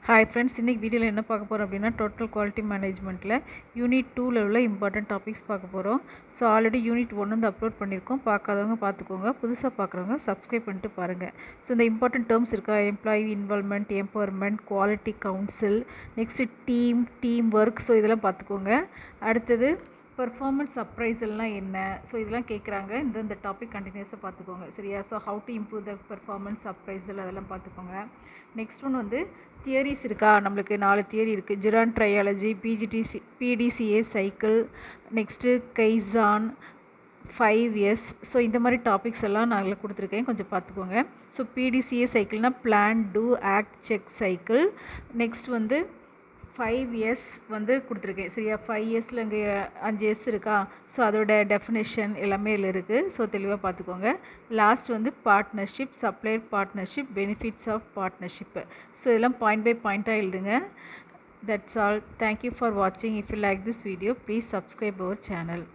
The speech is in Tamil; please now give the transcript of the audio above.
ஹாய் ஃப்ரெண்ட்ஸ், இன்றைக்கி வீடியோவில் என்ன பார்க்க போகிறோம் அப்படின்னா டோட்டல் குவாலிட்டி மேனேஜ்மெண்ட்டில் யூனிட் 2ல் உள்ள இம்பார்ட்டன்ட் டாபிக்ஸ் பார்க்க போகிறோம். ஸோ ஆல்ரெடி யூனிட் 1 வந்து அப்லோட் பண்ணியிருக்கோம். பார்க்காதவங்க பார்த்துக்கோங்க, புதுசாக பார்க்குறவங்க சப்ஸ்கிரைப் பண்ணிட்டு பாருங்கள். ஸோ இந்த இம்பார்ட்டன்ட் டேர்ம்ஸ் இருக்கா, employee involvement, empowerment, quality council, next team work. So இதெல்லாம் பார்த்துக்கோங்க. அடுத்தது பெர்ஃபார்மன்ஸ் அப்ரைசல்னால் என்ன, ஸோ இதெல்லாம் கேட்குறாங்க. இந்த டாபிக் கண்டினியூஸாக பார்த்துக்கோங்க, சரியா? So how to improve the performance appraisal அதெல்லாம் பார்த்துக்கோங்க. நெக்ஸ்ட் ஒன் வந்து தியரிஸ் இருக்கா, நம்மளுக்கு 4 தியரி இருக்குது. Juran trilogy, PDCA cycle, next kaizen, 5S. So இந்த மாதிரி டாபிக்ஸ் எல்லாம் நான் கொடுத்துருக்கேன், கொஞ்சம் பார்த்துக்கோங்க. ஸோ பிடிசிஏ சைக்கிள்னால் plan, do, act, check cycle. Next வந்து 5S வந்து கொடுத்துருக்கேன், சரியா? 5Sல இங்கே 5S இருக்கா, ஸோ அதோட டெஃபினேஷன் எல்லாமே இதில் இருக்குது. ஸோ தெளிவாக பார்த்துக்கோங்க. லாஸ்ட் வந்து partnership, supplier partnership, benefits of partnership. So இதெல்லாம் பாயிண்ட் பை பாயிண்ட்டாக எழுதுங்க. That's all. தேங்க்யூ ஃபார் வாட்சிங். If you like this video, please subscribe our channel.